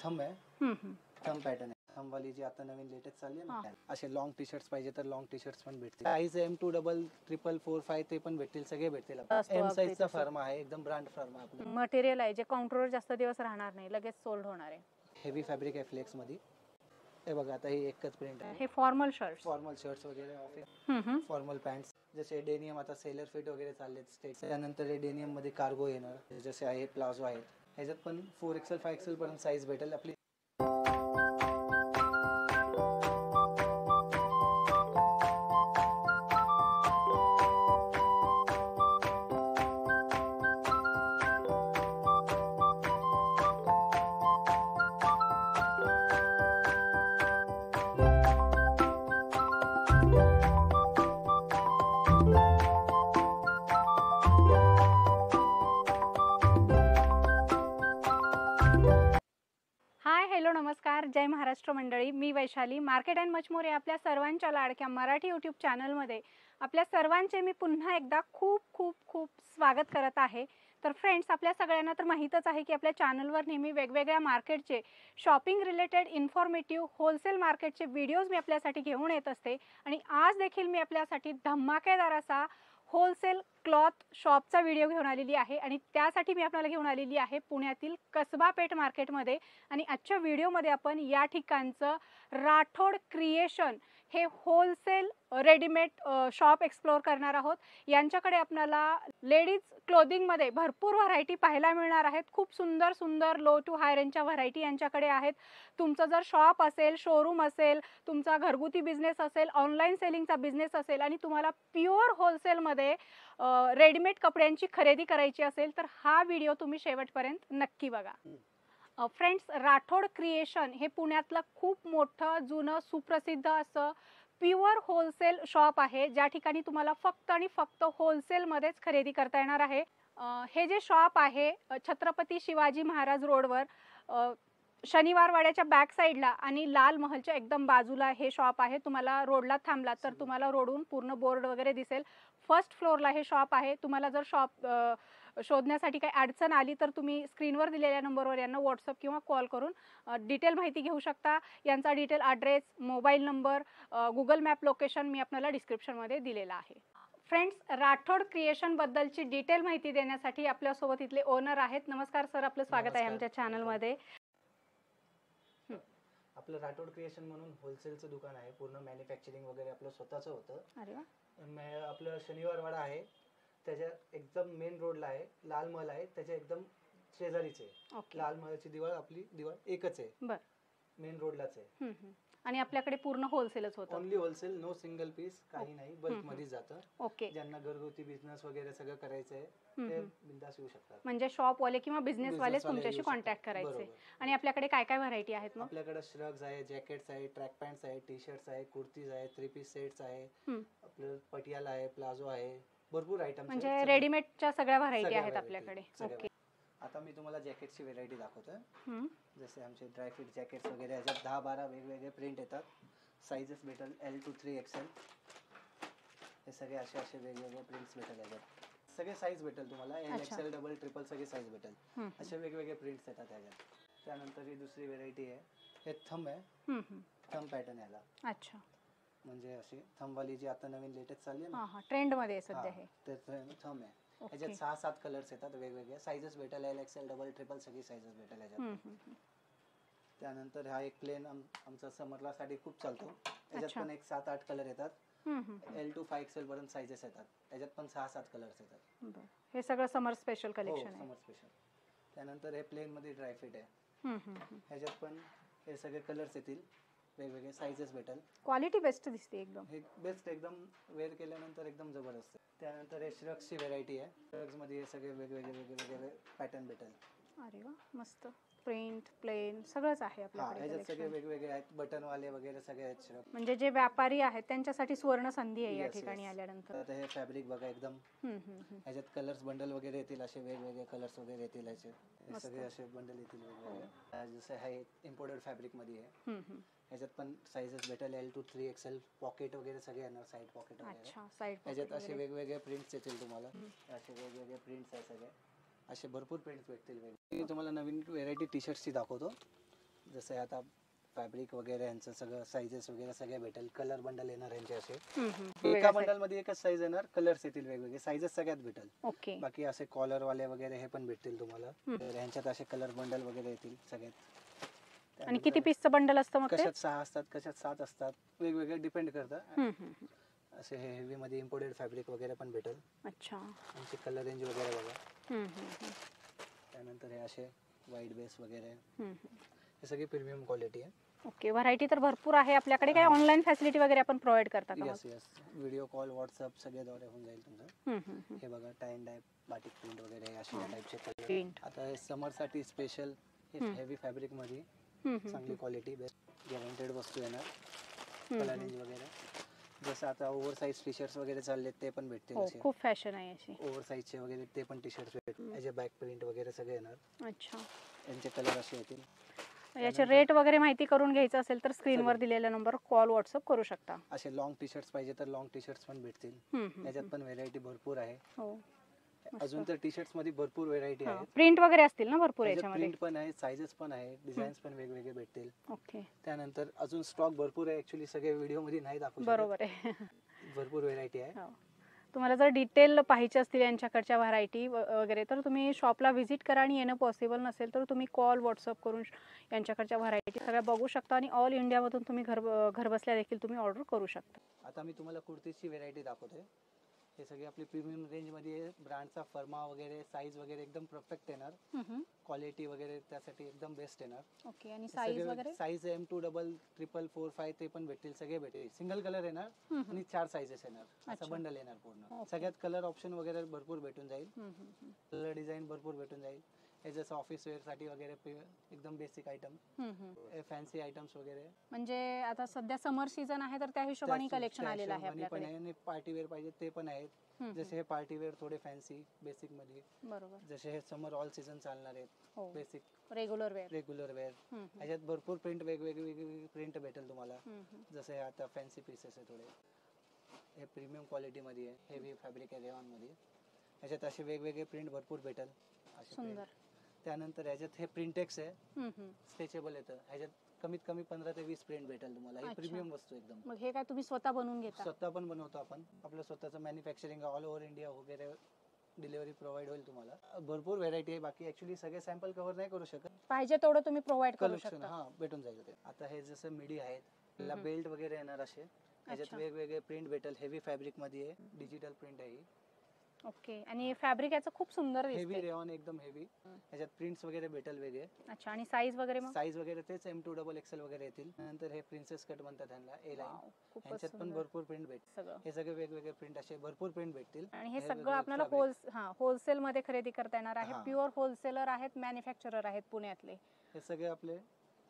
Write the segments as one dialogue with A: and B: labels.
A: Thumb आहे. Thumb pattern आहे. Thumb वाली जी आता नवीन लेटेस्ट चालली आहे ना, असे लॉंग टी शर्ट्स पाहिजे तर लॉंग टी शर्ट्स पण भेटतील. साईज M2 डबल 444 ते पण भेटतील, सगळे भेटतील. एम साईजचा फर्म आहे, एकदम ब्रँड फर्म आहे आपला.
B: मटेरियल आहे जे काउंटरवर जास्त दिवस राहणार नाही, लगेच सोल्ड होणार आहे.
A: हेवी फॅब्रिक आहे फ्लेक्स मध्ये. हे बघा आता ही एकच प्रिंट आहे.
B: हे फॉर्मल शर्ट्स
A: वगैरे, ऑफिस फॉर्मल पॅन्ट्स, जसे डेनियम आता सेलर फिट वगैरे चाललेत स्टेट. त्यानंतर हे डेनियम मध्ये कार्गो येणार, जसे आहे प्लाझो आहेत. ह्याच्यात पण 4XL 5XL पर्यंत साईज भेटेल आपली.
B: हाय, हॅलो, नमस्कार, जय महाराष्ट्र मंडळी. मी Vaishali, market and much more या आपल्या सर्वांच्या लाडक्या मराठी यूट्यूब चॅनलमध्ये आपल्या सर्वांचे मी पुन्हा एकदा खूप खूप खूप स्वागत करत आहे. तर फ्रेंड्स, आपल्या सगळ्यांना तर माहीतच आहे की आपल्या चॅनलवर नेहमी वेगवेगळ्या मार्केटचे शॉपिंग रिलेटेड इन्फॉर्मेटिव्ह होलसेल मार्केटचे व्हिडिओज मी आपल्यासाठी घेऊन येत असते. आणि आज देखील मी आपल्यासाठी धमाकेदार असा होलसेल क्लॉथ शॉपचा व्हिडिओ घेऊन आलेली आहे. आणि त्यासाठी मी आपल्याला घेऊन आलेली आहे पुण्यातील कसबा पेठ मार्केटमध्ये. आणि आजच्या व्हिडिओमध्ये आपण या ठिकाणचं राठोड क्रिएशन हे होलसेल रेडीमेड शॉप एक्सप्लोअर करणार आहोत. यांच्याकडे आपल्याला लेडीज क्लोथिंगमध्ये भरपूर व्हरायटी पाहायला मिळणार आहेत. खूप सुंदर सुंदर लो टू हाय रेंजच्या व्हरायटी यांच्याकडे आहेत. तुमचं जर शॉप असेल, शोरूम असेल, तुमचा घरगुती बिझनेस असेल, ऑनलाईन सेलिंगचा बिझनेस असेल आणि तुम्हाला प्युअर होलसेलमध्ये रेडीमेड कपड्यांची खरेदी करायची असेल तर हा व्हिडिओ तुम्ही शेवटपर्यंत नक्की बघा. फ्रेंड्स, राठोड क्रिएशन हे पुण्यातलं खूप मोठं जुनं सुप्रसिद्ध असं प्युअर होलसेल शॉप आहे, ज्या ठिकाणी तुम्हाला फक्त आणि फक्त होलसेलमध्येच खरेदी करता येणार आहे. हे जे शॉप आहे छत्रपती शिवाजी महाराज रोडवर शनिवार वाड्याच्या बॅक साईडला आणि लाल महलच्या एकदम बाजूला हे शॉप आहे. तुम्हाला रोडला थांबला तर तुम्हाला रोडवरून पूर्ण बोर्ड वगैरे दिसेल. फर्स्ट फ्लोअरला हे शॉप आहे. तुम्हाला जर शॉप शोधण्यासाठी काही अडचण आली तर तुम्ही स्क्रीनवर दिलेल्या नंबरवर यांना व्हॉट्सअप किंवा कॉल करून डिटेल माहिती घेऊ शकता. यांचा detail address, mobile number, Google map location मी आपल्याला डिस्क्रिप्शनमध्ये दिलेला आहे. फ्रेंड्स, राठोड क्रिएशन बद्दलची डिटेल माहिती देण्यासाठी आपल्यासोबत इथले ओनर आहेत. नमस्कार सर, आपलं स्वागत आहे आमच्या चॅनलमध्ये.
A: आपलं राठोड क्रिएशन म्हणून होलसेलचं दुकान आहे. पूर्ण मॅन्युफॅक्चरिंग वगैरे आपलं स्वतःचं होतं.
B: अरे वा.
A: आपलं शनिवार वाडा आहे, त्याच्या एकदम मेन रोडला आहे. लाल महल आहे, त्याच्या एकदम शेजारीच आहे. लाल महलची दिवाळ आपली दिवाळ एकच आहे, मेन रोडलाच आहे.
B: आणि आपल्याकडे पूर्ण होलसेलच होतं.
A: Only wholesale, no single piece, काही नाही, बल्क मध्ये जातं.
B: ओके.
A: ज्यांना घरगुती बिझनेस वगैरे सगळं करायचंय ते बिंदास येऊ शकतात.
B: म्हणजे शॉप वाले किंवा बिझनेस वाले तुमच्याशी कॉन्टॅक्ट करायचे. आणि आपल्याकडे काय काय व्हरायटी आहेत मग?
A: आपल्याकडे श्रग्स आहे, जॅकेट्स आहे, ट्रॅक पॅन्ट्स आहे, टी शर्ट्स आहे, कुर्तीज आहे, 3 पीस सेट्स आहे, आपलं पटियाला आहे, प्लाझो आहे, भरपूर आयटम्स.
B: म्हणजे रेडीमेडच्या सगळ्या व्हरायटी आहेत आपल्याकडे. ओके.
A: आता मी तुम्हाला जॅकेटची व्हरायटी दाखवतोय. जसे आमचे ड्रायफिट जॅकेट्स वगैरे ह्याच्यात 10-12 वेगवेगळे प्रिंट येतात. साईजेस भेटेल L to 3XL. हे सगळे असे वेगवेगळे प्रिंट्स भेटेल ह्याच्यात. सगळे साईज भेटेल तुम्हाला. LXL, डबल, ट्रिपल सगळे साईज भेटेल. असे वेगवेगळे प्रिंट्स येतात ह्याच्यात. त्यानंतर ही दुसरी व्हरायटी आहे. हे थंब आहे. थंब पॅटर्न याला.
B: अच्छा.
A: म्हणजे अशी थंब वाली जी आता नवीन लेटेस्ट चालली आहे ना,
B: ट्रेंड मध्ये सध्या हे
A: ते थंब आहे. ह्याच्यात 6-7 कलर्स येतात, वेगवेगळे साईजेस भेटेल. LXL, डबल, ट्रिपल सगळी साईजेस भेटेल ह्याच्यात. त्यानंतर हा एक प्लेन आमचा समरला साठी खूप चालतो. ह्याच्यात पण एक 7-8 कलर येतात. L to 5XL पर्यंत साईजेस येतात. ह्याच्यात पण 6-7 कलर्स येतात.
B: हे सगळं समर स्पेशल कलेक्शन आहे.
A: समर स्पेशल. त्यानंतर हे प्लेन मध्ये ड्रायफिट आहे. ह्याच्यात पण हे सगळे कलर्स येतील, वेगवेगळे साईजेस भेटेल.
B: क्वालिटी बेस्ट दिसते एकदम.
A: हे बेस्ट, एकदम वेअर केल्यानंतर एकदम जबरदस्त. त्यानंतर हे श्रग्सची व्हरायटी आहे. श्रग्स मध्ये हे सगळे वेगवेगळे पॅटर्न भेटेल.
B: अरे वा, मस्त. प्रिंट, प्लेन सगळंच आहे आपल्याकडे.
A: ह्याच्यात सगळे वेगवेगळे आहेत, बटन वाले वगैरे सगळे आहेत श्रग.
B: म्हणजे जे व्यापारी आहेत त्यांच्यासाठी सुवर्ण संधी आहे या ठिकाणी आल्यानंतर.
A: आता हे फॅब्रिक बघा एकदम. ह्याच्यात कलर्स बंडल वगैरे येतील, असे वेगवेगळे कलर्स वगैरे येतील. ह्याचे सगळे असे बंडल येतील वेगवेगळे. जसं हे इम्पोर्टेड फॅब्रिक मध्ये आहे. ह्याच्यात पण साईजेस भेटेल L to 3XL. पॉकेट वगैरे सगळे येणार, साईड पॉकेट वगैरे. ह्याच्यात असे वेगवेगळे प्रिंट्स येतील तुम्हाला. असे वेगवेगळे प्रिंट्स आहे सगळे. असे भरपूर प्रिंट्स भेटतील. मी तुम्हाला नवीन व्हेरायटी टी शर्ट्सची दाखवतो. जसे आता फॅब्रिक वगैरे यांचं सगळं साईजेस वगैरे सगळे भेटेल. कलर बंडल येणार यांचे असे. एका
B: वेगळ्या
A: बंडल मध्ये एकच साईज येणार, कलर्स येतील वेगवेगळे, साईजेस सगळ्यात भेटेल.
B: ओके.
A: बाकी असे कॉलर वाले वगैरे हे पण भेटतील तुम्हाला. तर यांच्यात असे कलर बंडल वगैरे येतील सगळ्यात.
B: आणि किती पीसचं बंडल असतं मग ते?
A: कशात 6 असतात, कशात 7 असतात, वेगवेगळे डिपेंड करतं. असे हे हेवी मध्ये इम्पोर्टेड फॅब्रिक वगैरे पण भेटेल.
B: अच्छा.
A: यांची कलर रेंज वगैरे बघा. त्यानंतर हे असे व्हाईट बेस वगैरे, हे सगळी प्रीमियम क्वालिटी आहे.
B: ओके. व्हरायटी तर भरपूर आहे आपल्याकडे. काय ऑनलाईन फॅसिलिटी वगैरे आपण प्रोव्हाइड करता का?
A: Yes yes, video call, WhatsApp सगळ्याद्वारे होऊन जाईल तुमचं. हे बघा टाईन टाईप, बाटिक प्रिंट वगैरे हे अशा टाईपचे कलर. आता हे समर साठी स्पेशल हेवी फॅब्रिक मध्ये चांगली क्वालिटी, बेस्ट गॅरंटेड वस्तू येणार. कलर रेंज वगैरे जसं आता ओव्हर साईज टी शर्ट्स वगैरे चाललेत ते पण भेटतील.
B: हो, खूप फॅशन आहे अशी.
A: ओव्हर साईजचे वगैरे ते पण टी शर्ट्स भेटतील. याचे बॅक प्रिंट वगैरे सगळे येणार.
B: अच्छा.
A: यांचे कलर असे येतील.
B: याचे रेट वगैरे माहिती करून घ्यायचं असेल तर स्क्रीनवर दिलेल्या नंबर कॉल व्हॉट्सअप करू शकता.
A: असे लॉंग टी शर्ट्स पाहिजे तर लॉंग टी शर्ट्स पण भेटतील. याच्यात पण व्हेरायटी भरपूर आहे.
B: हो.
A: अजून तर टी शर्ट्स मध्ये भरपूर व्हेरायटी आहे.
B: प्रिंट वगैरे असतील ना भरपूर याच्यामध्ये?
A: प्रिंट पण आहे, साइजेस पण आहे, डिझाईन्स पण वेगवेगळे भेटतील.
B: ओके.
A: त्यानंतर अजून स्टॉक भरपूर आहे. ऍक्च्युली सगळे व्हिडिओ मध्ये नाही दाखवू शकत.
B: बरोबर आहे.
A: भरपूर व्हेरायटी आहे.
B: तुम्हाला जर डिटेल पाहिजे असतील यांच्याकडच्या व्हरायटी वगैरे तर तुम्ही शॉपला व्हिजिट करा. आणि येणं पॉसिबल नसेल तर तुम्ही कॉल व्हॉट्सअप करून यांच्याकडच्या व्हरायटी सगळ्या बघू शकता. आणि ऑल इंडियामधून तुम्ही घरबसल्या देखील तुम्ही ऑर्डर करू शकता.
A: आता मी तुम्हाला कुर्तीची व्हेरायटी दाखवतोय. हे सगळे आपली प्रीमियम रेंज मध्ये, ब्रँडचा फर्मा वगैरे, साईज वगैरे एकदम परफेक्ट येणार. क्वालिटी वगैरे त्यासाठी एकदम बेस्ट येणार.
B: ओके. आणि साईज वगैरे?
A: साईज M2 डबल, 3 4 5 ते पण भेटतील, सगळे भेटेल. सिंगल कलर येणार आणि 4 साईजेस येणार. असं बंडल येणार पूर्ण. सगळ्यात कलर ऑप्शन वगैरे भरपूर भेटून जाईल. कलर डिझाईन भरपूर भेटून जाईल. हे जसं ऑफिस वेअर साठी वगैरे एकदम बेसिक आयटम, फॅन्सी आयटम्स वगैरे.
B: म्हणजे आता सध्या समर सीझन आहे तर त्या हिशोबाने कलेक्शन आलेलं आहे आपल्याकडे.
A: आणि पार्टी वेअर पाहिजे ते पण आहेत. जसे हे पार्टी वेअर थोडे फॅन्सी बेसिक मध्ये.
B: बरोबर.
A: जसे हे समर ऑल सीझन चालणार आहेत. Basic
B: regular wear.
A: ह्याच्यात भरपूर प्रिंट, वेगवेगळी प्रिंट भेटेल तुम्हाला. जसे आता फॅन्सी पीसेस आहे थोडे. हे प्रीमियम क्वालिटी मध्ये आहे, हेवी फॅब्रिक आहे रेयॉन मध्ये. ह्याच्यात असे वेगवेगळे प्रिंट भरपूर भेटेल. सुंदर. त्यानंतर ह्याच्यात हे प्रिंटेक्स आहे, स्ट्रेचेबल येतं. ह्याच्यात कमीत कमी 15 ते 20 प्रिंट भेटेल तुम्हाला. ही प्रीमियम वस्तू एकदम.
B: मग हे काय तुम्ही स्वतः बनवून घेता?
A: स्वतः पण बनवतो आपण. आपलं स्वतःचं मॅन्युफॅक्चरिंग ऑल ओव्हर इंडिया वगैरे, डिलिव्हरी प्रोव्हाइड होईल तुम्हाला. भरपूर व्हेरायटी आहे. बाकी ऍक्च्युली सगळे सॅम्पल कव्हर नाही करू शकत.
B: पाहिजे तेवढं तुम्ही प्रोव्हाइड करू शकता.
A: हा, भेटून जाईल ते. आता हे जसं मिडी आहेत, त्याला बेल्ट वगैरे येणार असे. ह्याच्यात वेगवेगळे प्रिंट भेटेल. हेवी फॅब्रिक मध्ये आहे, डिजिटल प्रिंट आहे.
B: ओके. आणि फॅब्रिक याचं खूप सुंदर दिसते.
A: हेवी रेयॉन, एकदम हेवी. ह्याच्यात प्रिंट्स वगैरे भेटेल वेगळे.
B: अच्छा. आणि साईज वगैरे? मग
A: साईज वगैरे तेच M2 डबल XL वगैरे येतील. नंतर हे प्रिन्सेस कट म्हणतात त्यांना, A लाईन. ह्याच्यात पण भरपूर प्रिंट भेटतील. हे सगळे वेगवेगळे प्रिंट, असे भरपूर प्रिंट भेटतील.
B: आणि हे सगळं आपल्याला होलसेल मध्ये खरेदी करता येणार आहे. प्युअर होलसेलर आहेत, मॅन्युफॅक्चरर आहेत पुण्यातले. हे
A: सगळे आपले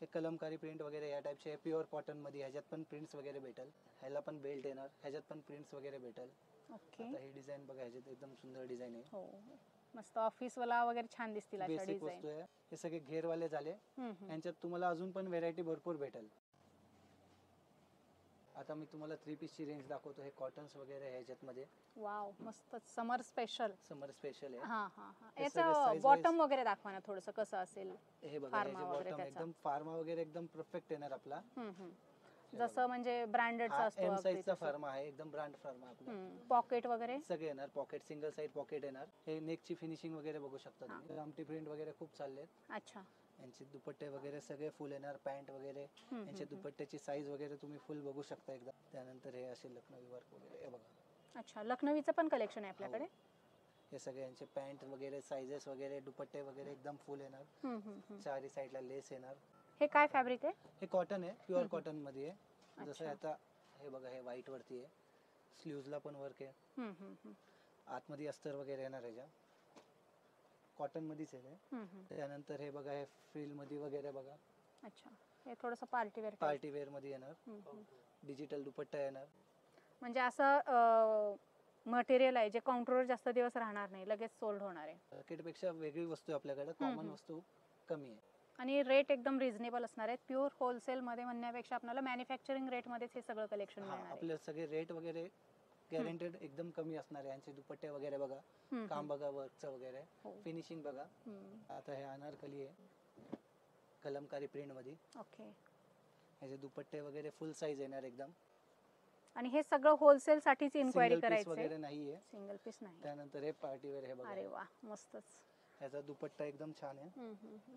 A: हे कलमकारी प्रिंट वगैरे या टाइपचे प्युअर कॉटन मध्ये. ह्याच्यात पण प्रिंट्स वगैरे भेटेल. ह्याला पण बेल्ट येणार. ह्याच्यात पण प्रिंट्स वगैरे भेटेल. ओके. आता ही डिझाइन बघा, ह्याच्यात एकदम सुंदर डिझाइन आहे.
B: हो, मस्त ऑफिस वाला वगैरे छान दिसतील अशा
A: बेसिक
B: डिझाइन.
A: वस्तू आहे. हे सगळे घेर वाले झाले. ह्यांच्यात तुम्हाला अजून पण व्हेरायटी भरपूर भेटेल. आता मी तुम्हाला 3 पीस ची रेंज दाखवतो. हे कॉटन्स वगैरे ह्याच्यात मध्ये.
B: वाव, मस्त. समर स्पेशल
A: आहे.
B: हां हां हां. याचं बॉटम वगैरे दाखवा ना थोडंसं, कसं असेल?
A: हे बघा, हे बॉटम एकदम फार्मा वगैरे एकदम परफेक्ट येणार आपला.
B: जसं म्हणजे ब्रँडेडचा असतो.
A: एम साइजचा फार्मा आहे, एकदम ब्रँड फार्मा आपला.
B: पॉकेट वगैरे
A: सगळे येणार. पॉकेट, सिंगल साइड पॉकेट येणार. हे नेकची फिनिशिंग वगैरे बघू शकता तुम्ही. रामटी प्रिंट वगैरे खूप चाललेत.
B: अच्छा.
A: यांचे दुपट्टे वगैरे सगळे फुल येणार. पॅन्ट वगैरे, यांचे दुपट्ट्याची साईज वगैरे तुम्ही फुल बघू शकता एकदा. त्यानंतर हे असे लखनवी वर्क वगैरे, हे बघा.
B: अच्छा. लखनवीचं पण कलेक्शन आहे आपल्याकडे.
A: हे सगळे यांचे पॅन्ट वगैरे, साईजेस वगैरे, दुपट्टे वगैरे एकदम फुल येणार. चारी साईडला लेस येणार.
B: हे काय फॅब्रिक आहे?
A: हे कॉटन आहे, प्युअर कॉटन मध्ये आहे. जसं आता हे बघा, हे व्हाईट वरती आहे. स्लीव्हजला पण वर्क आहे. आतमध्ये अस्तर वगैरे येणार. ह्याच्या कॉटन मध्येच आहे. त्यानंतर हे बघा, हे फ्रिल मध्ये वगैरे बघा.
B: अच्छा. हे थोडंसं पार्टी वेअर
A: मध्ये येणार. डिजिटल दुपट्टा येणार.
B: म्हणजे असं मटेरियल आहे जे काउंटरवर जास्त दिवस राहणार नाही, लगेच सोल्ड होणार आहे.
A: मार्केटपेक्षा वेगळी वस्तू आहे आपल्याकडे. कॉमन वस्तू कमी आहे.
B: आणि रेट एकदम रिझनेबल असणार आहेत. प्युअर होलसेल मध्ये म्हणण्यापेक्षा आपल्याला मॅन्युफॅक्चरिंग रेट मध्येच हे सगळं कलेक्शन मिळणार आहे.
A: आपले सगळे रेट वगैरे गॅरंटेड एकदम कमी असणार आहे. यांचे दुपट्टे वगैरे बघा, काम बघा, वर्कचं वगैरे, फिनिशिंग बघा. आता हे अनारकली आहे. कलमकारी प्रिंट मध्ये.
B: ओके.
A: ह्याचे दुपट्टे वगैरे फुल साईज येणार एकदम.
B: आणि हे सगळं होलसेल साठीच इन्क्वायरी
A: सिंगल पीस
B: करायचं
A: वगैरे नाहीये.
B: सिंगल पीस नाही.
A: त्यानंतर हे पार्टी वेअर हे बघा.
B: अरे वा मस्तच.
A: ह्याचा दुपट्टा एकदम छान आहे.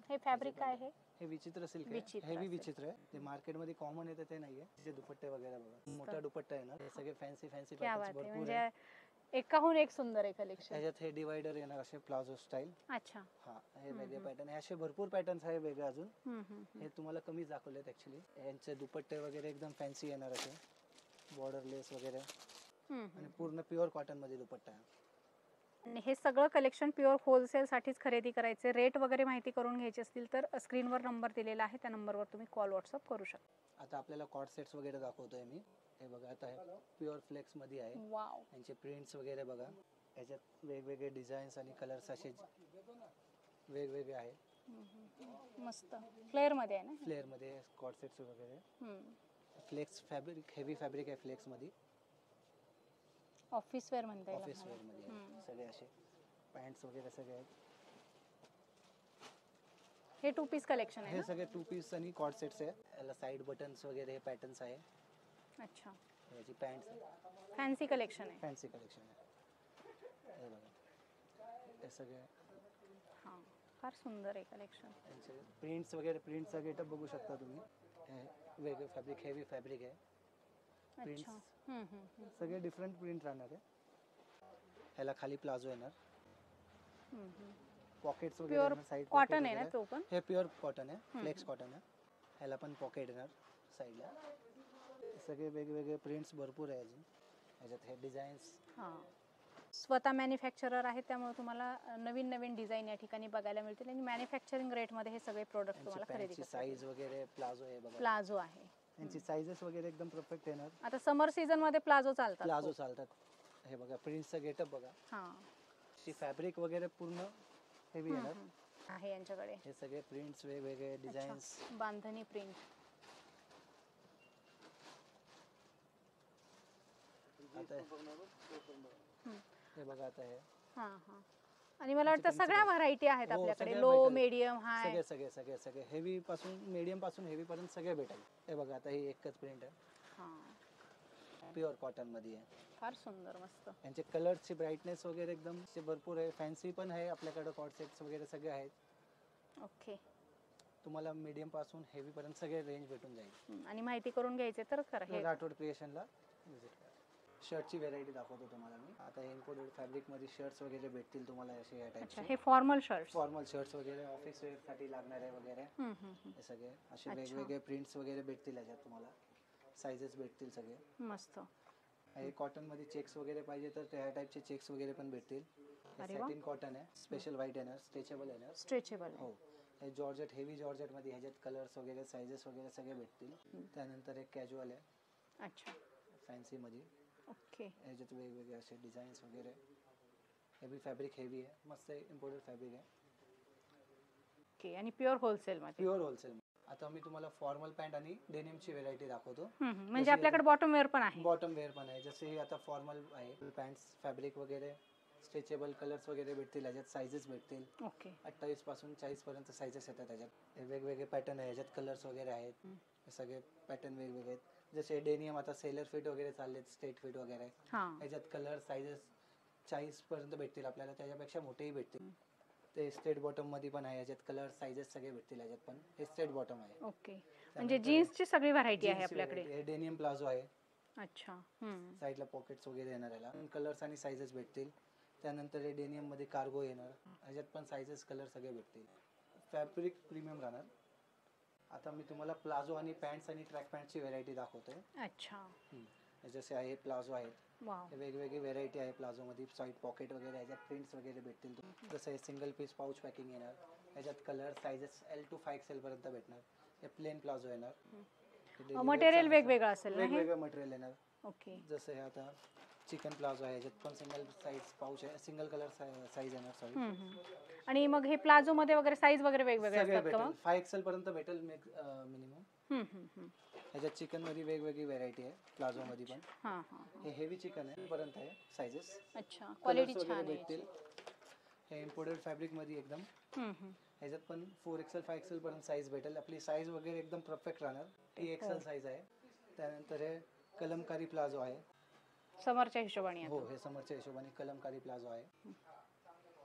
B: हे फॅब्रिक काय आहे?
A: हे विचित्र सिल्क आहे.
B: विचित्र
A: हेवी
B: silk.
A: विचित्र आहे. ते मार्केट मध्ये कॉमन येते ते नाहीये. जे दुपट्टे वगैरे बघा मोठा दुपट्टा आहे ना. हे सगळे फॅन्सी फॅन्सी
B: क्या
A: पॅटर्न्स
B: बात आहे.
A: भरपूर
B: म्हणजे
A: आहे.
B: एकाहून एक सुंदर आहे कलेक्शन.
A: ह्याच्यात हे डिवायडर येणार असे प्लाझो स्टाईल.
B: अच्छा.
A: हा हे वेगळे पॅटर्न आहे. असे भरपूर पॅटर्न्स आहे वेगळे अजून. हे तुम्हाला कमी दाखवलेत ऍक्च्युली. यांचे दुपट्टे वगैरे एकदम फॅन्सी येणार असे बॉर्डर लेस वगैरे आणि पूर्ण प्युअर कॉटन मध्ये दुपट्टा आहे.
B: आणि हे सगळं कलेक्शन प्युअर होलसेल साठीच खरेदी करायचे. रेट वगैरे माहिती करून घ्यायची असतील तर स्क्रीनवर नंबर दिलेला आहे, त्या नंबरवर तुम्ही कॉल व्हॉट्सअप करू शकता.
A: आता आपल्याला कॉर्ड सेट्स वगैरे दाखवतोय मी. हे बघा आता हे प्युअर फ्लेक्स मध्ये आहे.
B: वाव.
A: यांचे प्रिंट्स वगैरे बघा. याच्यात वेगवेगळे डिझाईन्स आणि कलर्स असे वेगवेगळे आहेत.
B: मस्त फ्लेअर मध्ये आहे ना.
A: फ्लेअर मध्ये कॉर्ड सेट्स वगैरे. फ्लेक्स फॅब्रिक हेवी फॅब्रिक आहे फ्लेक्स मध्ये.
B: ऑफिस वेअर म्हणता येईल
A: ऑफिस
B: आम्हाला.
A: वेअर मध्ये सगळे असे पॅन्ट्स वगैरे सगळे आहेत.
B: हे 2 पीस कलेक्शन आहे
A: हे
B: ना.
A: सगळे 2 पीस आणि कॉर्ड सेट्स आहे. याला साइड बटन्स वगैरे हे पॅटर्न्स आहे.
B: अच्छा.
A: याची पॅन्ट्स
B: फॅन्सी कलेक्शन आहे.
A: फॅन्सी कलेक्शन आहे. हे बघा हे सगळे
B: हां फार सुंदर आहे कलेक्शन.
A: यांचे प्रिंट्स वगैरे प्रिंटचा गेटअप बघू शकता तुम्ही. हे वेगळे फॅब्रिक हेवी फॅब्रिक आहे.
B: अच्छा.
A: सगळे डिफरंट प्रिंट राहणार आहे. ह्याला खाली प्लाझो येणार. पॉकेट्स
B: प्युअर
A: वगैरे साइड
B: कॉटन आहे ना तो पण.
A: हे प्युअर कॉटन आहे. फ्लेक्स कॉटन आहे. ह्याला पण पॉकेट येणार साईडला. सगळे वेगवेगळे प्रिंट्स भरपूर आहे अजून. ह्याच्यात हे डिझाईन्स.
B: हां स्वतः मॅन्युफॅक्चरर आहे त्यामुळे तुम्हाला नवीन नवीन डिझाईन या ठिकाणी बघायला मिळतील आणि मॅन्युफॅक्चरिंग रेटमध्ये हे सगळे प्रोडक्ट तुम्हाला खरेदी करता
A: साईज वगैरे प्लाझो आहे बघा.
B: प्लाझो आहे.
A: यांची साईजेस वगैरे एकदम परफेक्ट येणार.
B: आता समर सीझन मध्ये प्लाझो चालतात.
A: प्लाझो चालतात. हे बघा प्रिंटचा गेटअप बघा.
B: हां
A: ची फॅब्रिक वगैरे पूर्ण हेवी येणार
B: आहे यांच्याकडे.
A: हे सगळे प्रिंट्स वेगवेगळे डिझाईन्स.
B: बांधणी प्रिंट.
A: आता हे बघा आता हे.
B: हां हां आणि मला वाटतं सगळ्या व्हरायटी आहेत
A: हो,
B: आपल्याकडे.
A: सगळ्या
B: लो
A: भेटेल.
B: Medium high.
A: सगळे सगळे सगळे सगळे हेवी पासून मीडियम पासून हेवी पर्यंत सगळे भेटेल. हे बघा आता ही एकच प्रिंट आहे.
B: हां
A: प्युअर कॉटन मध्ये आहे.
B: फार सुंदर मस्त.
A: यांचे कलर्सची ब्राईटनेस वगैरे एकदम भरपूर आहे. फॅन्सी पण आहे आपल्याकडे. कॉर्ड सेट्स वगैरे सगळे आहेत.
B: ओके.
A: तुम्हाला मीडियम पासून हेवी पर्यंत सगळे रेंज भेटून जाईल.
B: आणि माहिती करून घ्यायचे तर खरं हे
A: राठोड क्रिएशनला विजिट करा. शर्टची व्हेरायटी दाखवतो तुम्हाला मी. आता हे इम्पोर्टेड फॅब्रिक मध्ये शर्ट्स वगैरे भेटतील तुम्हाला असे या
B: अच्छा
A: टाइपचे.
B: हे फॉर्मल शर्ट.
A: फॉर्मल शर्ट्स वगैरे ऑफिस वेअर साठी लागणारे वगैरे हे सगळे असे वेगवेगळे प्रिंट्स वगैरे भेटतील याच्यात तुम्हाला. साइजेस भेटतील सगळे
B: मस्त.
A: हे कॉटन मध्ये चेक्स वगैरे पाहिजे तर त्या टाइपचे चेक्स वगैरे पण भेटतील. सॅटिन कॉटन आहे. स्पेशल व्हाईट येणार. स्ट्रेचेबल येणार.
B: स्ट्रेचेबल.
A: हो हे जॉर्जेट हेवी जॉर्जेट मध्ये ह्याच्यात कलर्स वगैरे साइजेस वगैरे सगळे भेटतील. त्यानंतर एक कॅज्युअल आहे.
B: अच्छा
A: फॅन्सी मध्ये.
B: ओके.
A: ह्याच्यात वेगवेगळे असे डिझाईन्स वगैरे. हेवी फॅब्रिक हेवी आहे. मस्त इम्पोर्टेड फॅब्रिक आहे.
B: ओके आणि प्युअर होलसेल मध्ये.
A: Pure wholesale. आता मी तुम्हाला फॉर्मल पॅन्ट आणि डेनिमची व्हेरायटी दाखवतो.
B: म्हणजे आपल्याकडे बॉटम वेअर पण आहे.
A: बॉटम वेअर पण आहे. जसे हे आता फॉर्मल आहे. पॅन्ट्स फॅब्रिक वगैरे स्ट्रेचेबल कलर्स वगैरे भेटतील. ह्याच्यात साइजेस भेटतील.
B: ओके.
A: 28 पासून 40 पर्यंत साइजेस येतात ह्याच्यात. वेगवेगळे पॅटर्न आहे. ह्याच्यात कलर्स वगैरे आहेत. हे सगळे पॅटर्न वेगवेगळे आहेत. जसे डेनियम आता सेलर फिट वगैरे चाललेत. स्ट्रेट फिट वगैरे. ह्याच्यात कलर साइजेस 40 पर्यंत भेटतील आपल्याला. त्याच्यापेक्षा मोठेही भेटतील. ते स्ट्रेट बॉटम मध्ये पण आहे. ह्याच्यात कलर साइजेस सगळे भेटतील ह्याच्यात पण. हे स्ट्रेट बॉटम आहे.
B: ओके. म्हणजे जीन्सची सगळी व्हरायटी आहे आपल्याकडे.
A: हे डेनियम प्लाझो आहे.
B: अच्छा.
A: साईडला पॉकेट्स वगैरे येणार याला. कलर्स आणि साइजेस भेटतील. त्यानंतर हे डेनियम मध्ये कार्गो येणार. ह्याच्यात पण साइजेस कलर सगळे भेटतील. फॅब्रिक प्रीमियम राहणार. आता मी तुम्हाला प्लाझो आणि पॅन्ट्स आणि ट्रॅक पॅन्टची व्हेरायटी दाखवतोय.
B: अच्छा.
A: जसे आहे प्लाझो आहेत.
B: वाव.
A: वेगवेगळी व्हेरायटी आहे प्लाझो मध्ये. साईड पॉकेट वगैरे ह्याच्यात प्रिंट्स वगैरे भेटतील. जसं हे सिंगल पीस पाऊच पॅकिंग येणार. ह्याच्यात colour sizes L to 5XL पर्यंत भेटणार. हे प्लेन प्लाझो येणार.
B: मटेरियल वेगवेगळं असेल ना हे.
A: वेगवेगळं मटेरियल येणार.
B: ओके.
A: जसं हे आता चिकन प्लाझो आहे. ह्याच्यात पण सिंगल साइज पाऊच आहे. सिंगल कलर साइज येणार. सॉरी.
B: आणि मग हे प्लाझो मध्ये वगैरे साईज वगैरे वेगवेगळे असतात का मग?
A: 5XL पर्यंत भेटेल मिनिमम. ह्याच्यात चिकन मध्ये वेगवेगळी व्हेरायटी आहे. प्लाझो मध्ये पण. हे हेवी चिकन आहे पर्यंत आहे साइजेस.
B: अच्छा. क्वालिटी छान आहे.
A: भेटतील. हे इम्पोर्टेड फॅब्रिक मध्ये एकदम. ह्याच्यात पण 4XL 5XL पर्यंत साईज भेटेल. आपली साईज वगैरे एकदम परफेक्ट राहणार. ही XL साईज आहे. त्यानंतर हे कलमकारी प्लाझो आहे.
B: समरच्या हिशोबाने
A: हो, हे समरच्या हिशोबाने कलमकारी प्लाझो आहे.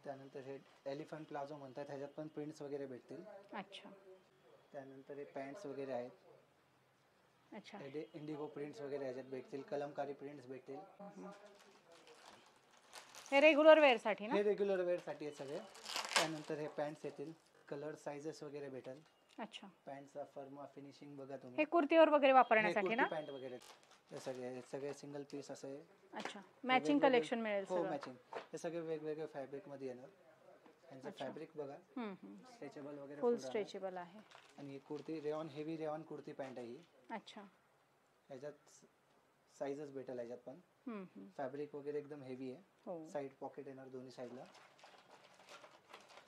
A: त्यानंतर हे एलिफंट प्लाझो म्हणतात. ह्याच्यात पण प्रिंट्स वगैरे भेटतील.
B: अच्छा.
A: त्यानंतर हे पॅन्ट्स वगैरे आहेत.
B: अच्छा.
A: हे इंडिगो प्रिंट्स वगैरे ह्याच्यात भेटतील. कलमकारी प्रिंट्स भेटतील.
B: हे रेग्युलर वेअर साठी ना?
A: हे रेग्युलर वेअर साठी आहे सगळे. त्यानंतर हे पॅन्ट्स येतील. कलर साइजेस वगैरे भेटेल.
B: अच्छा.
A: पॅन्टचा फर्मा फिनिशिंग बघा तुम्ही.
B: हे कुर्तीवर वगैरे वापरण्यासाठी ना?
A: पॅन्ट वगैरे हे सगळे सिंगल पीस असे.
B: अच्छा. मॅचिंग कलेक्शन मिळेल
A: हो,
B: सगळं.
A: मॅचिंग. हे सगळे वेगवेगळे फॅब्रिक मध्ये येणार. यांचं फॅब्रिक बघा. स्ट्रेचेबल वगैरे
B: फुल स्ट्रेचेबल आहे. आणि
A: ही kurti rayon, heavy rayon kurti pant आहे ही.
B: अच्छा.
A: ह्याच्यात साइजेस भेटेल. ह्याच्यात पण फॅब्रिक वगैरे एकदम हेवी आहे. साइड पॉकेट येणार दोन्ही साइडला.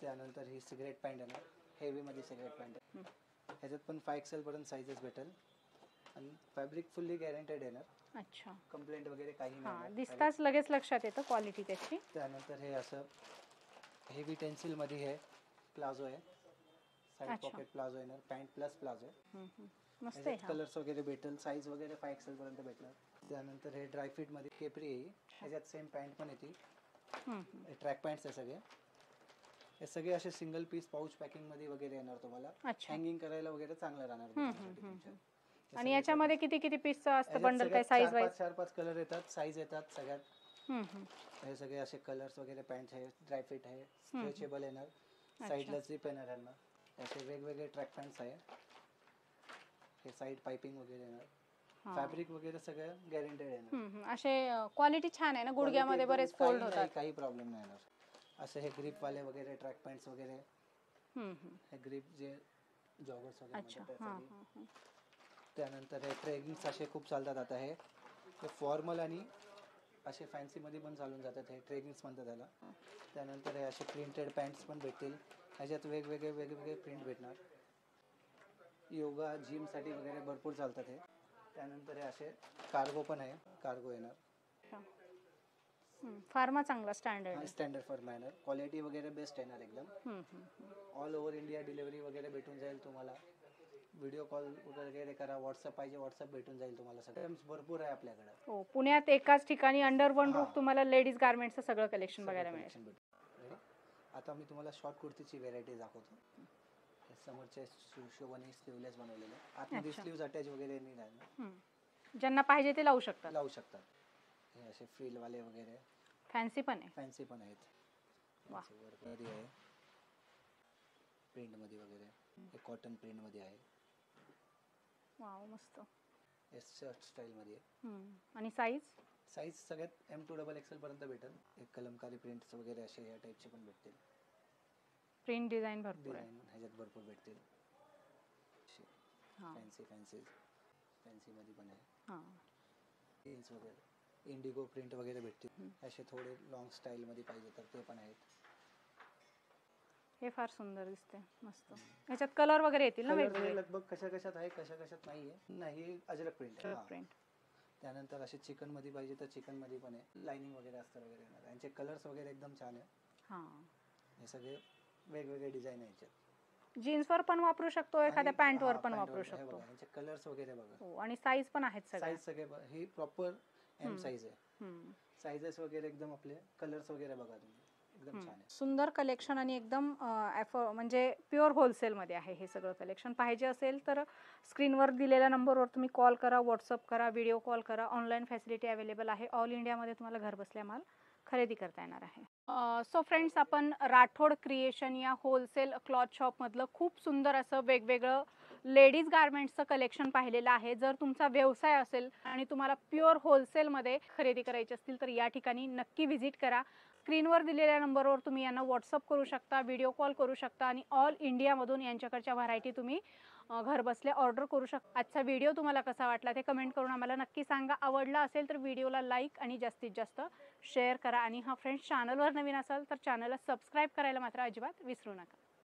A: त्यानंतर ही सिगरेट पॅन्ट येणार. हेवी मध्ये सिगरेट पॅन्ट आहे. ह्याच्यात पण 5XL पर्यंत साइजेस भेटेल. आणि फॅब्रिक फुल्ली गॅरंटेड येणार.
B: अच्छा.
A: कंप्लेंट वगैरे काही नाही.
B: दिसताच लगेच लक्षात येतं क्वालिटी त्याची.
A: त्यानंतर हे असं हेवी टेन्सिल मध्ये हे प्लाझो आहे. साइड पॉकेट प्लाझो येणार. Pant plus palazzo.
B: मस्त आहे.
A: कलर्स वगैरे भेटेल. साईज वगैरे 5XL पर्यंत भेटणार. त्यानंतर हे ड्रायफिट मध्ये केपरी आहे. ह्याच्यात सेम पॅन्ट पण येते. ट्रॅक पॅन्ट्स आहे सगळे. हे सगळे असे सिंगल पीस पाऊच पॅकिंग मध्ये वगैरे येणार तुम्हाला. हँगिंग करायला वगैरे चांगलं राहणार.
B: आणि याच्यामध्ये किती किती पीसचं असतं बंडल? काय साईज वाईज?
A: 4-5 कलर येतात. साईज येतात सगळ्यात. हे सगळे असे कलर्स वगैरे पॅन्ट आहे. ड्रायफिट आहे. स्ट्रेचेबल येणार. साईडला झिप येणार यांना. असे वेगवेगळे ट्रॅक पॅन्ट्स आहे. हे साईड पाइपिंग वगैरे येणार. फॅब्रिक वगैरे सगळं गॅरंटेड येणार.
B: असे क्वालिटी छान आहे ना? गुडघ्यामध्ये बरेच फोल्ड होतात.
A: काही प्रॉब्लेम नाही येणार. असे हे ग्रिप वाले वगैरे ट्रॅक पॅन्ट्स वगैरे. हे ग्रिप जे जॉगर्स वगैरे म्हणतात. त्यानंतर हे ट्रेगिंग्स असे खूप चालतात आता. हे फॉर्मल आणि असे फॅन्सी मध्ये पण चालून जातात. हे ट्रेगिंग्स म्हणतात त्याला. त्यानंतर हे असे प्रिंटेड पॅन्ट्स पण भेटतील. ह्याच्यात वेगवेगळे प्रिंट भेटणार. योगा जिम साठी वगैरे भरपूर चालतात हे. त्यानंतर हे असे कार्गो पण आहे. कार्गो येणार.
B: फार्मा चांगला standard.
A: Standard for manner. Quality वगैरे बेस्ट येणार एकदम. ऑल ओव्हर इंडिया डिलिव्हरी वगैरे भेटून जाईल तुम्हाला. व्हिडिओ कॉल वगैरे करा. व्हॉट्सअप पाहिजे व्हॉट्सअप भेटून जाईल तुम्हाला. सगळं भरपूर आहे आपल्याकडे.
B: हो, पुण्यात एकाच ठिकाणी अंडर वन रूफ तुम्हाला लेडीज गार्मेंट्सचं सगळं कलेक्शन बघायला मिळेल.
A: आता मी तुम्हाला शॉर्ट कुर्तीची व्हेरायटी दाखवतो. समोरच्या हिशोबाने स्लीवलेस बनवलेले. आतमध्ये स्लीव्ज अटॅच वगैरे नाही राहणार.
B: ज्यांना पाहिजे ते लावू शकतात.
A: हे असे फ्रिल वाले वगैरे.
B: फॅन्सी पण आहे.
A: फॅन्सी पण आहेत.
B: वाह.
A: वर्कमध्ये आहे. प्रिंट मध्ये वगैरे. हे कॉटन प्रिंट मध्ये आहे.
B: वाव, मस्त.
A: हे शर्ट स्टाईल मध्ये.
B: आणि साईज
A: सगळ्यात M2XXL पर्यंत भेटेल. एक कलमकारी प्रिंट्स वगैरे असे या टाइपचे पण भेटतील.
B: प्रिंट डिझाइन भरपूर आहे.
A: ह्याच्यात भरपूर भेटतील. फॅन्सी मध्ये पण आहे. जीन्स वगैरे इंडिगो प्रिंट वगैरे भेटतील. असे थोडे लॉंग स्टाईल मध्ये पाहिजे तर ते पण आहेत.
B: हे फार सुंदर दिसते. मस्त. ह्याच्यात कलर वगैरे येतील ना वेगवेगळे?
A: लगभग कशात आहे कशात नाहीये. नाही, अजरक प्रिंट आहे. त्यानंतर असे चिकन मध्ये पाहिजे तर चिकन मध्ये पण आहे. लाइनिंग वगैरे असतं वगैरे. यांचे कलर्स वगैरे एकदम छान आहे. हे सगळे वेगवेगळे डिझाइन आहे.
B: जीन्सवर पण वापरू शकतो. एखाद्या पॅन्टवर पण वापरू शकतो.
A: यांचे कलर्स वगैरे बघा.
B: हो, आणि साईज पण आहेत सगळे.
A: साईज सगळे ही प्रॉपर M साईज आहे. साईजेस वगैरे एकदम आपले. कलर्स वगैरे बघा तुम्ही. एकदम छान आहे.
B: सुंदर कलेक्शन आणि एकदम म्हणजे प्युअर होलसेल मध्ये आहे हे सगळं कलेक्शन. पाहिजे असेल तर स्क्रीनवर दिलेल्या नंबरवर तुम्ही कॉल करा, व्हॉट्सअप करा, व्हिडिओ कॉल करा. ऑनलाईन फॅसिलिटी अवेलेबल आहे. ऑल इंडियामध्ये तुम्हाला घर बसल्या माल खरेदी करता येणार आहे. सो फ्रेंड्स, आपण राठोड क्रिएशन या होलसेल क्लॉथ शॉपमधलं खूप सुंदर असं वेगवेगळं लेडीज गार्मेंट्सचं कलेक्शन पाहिलेलं आहे. जर तुमचा व्यवसाय असेल आणि तुम्हाला प्युअर होलसेलमध्ये खरेदी करायची असतील तर या ठिकाणी नक्की व्हिजिट करा. स्क्रीनवर दिलेल्या नंबरवर तुम्ही यांना व्हॉट्सअप करू शकता, व्हिडिओ कॉल करू शकता आणि ऑल इंडियामधून यांच्याकडच्या व्हरायटी तुम्ही घर बसल्या ऑर्डर करू शकता. आजचा व्हिडिओ तुम्हाला कसा वाटला ते कमेंट करून आम्हाला नक्की सांगा. आवडला असेल तर व्हिडिओला लाईक आणि जास्तीत जास्त शेअर करा. आणि फ्रेंड्स, चॅनलवर नवीन असाल तर चॅनलला सबस्क्राईब करायला मात्र अजिबात विसरू नका.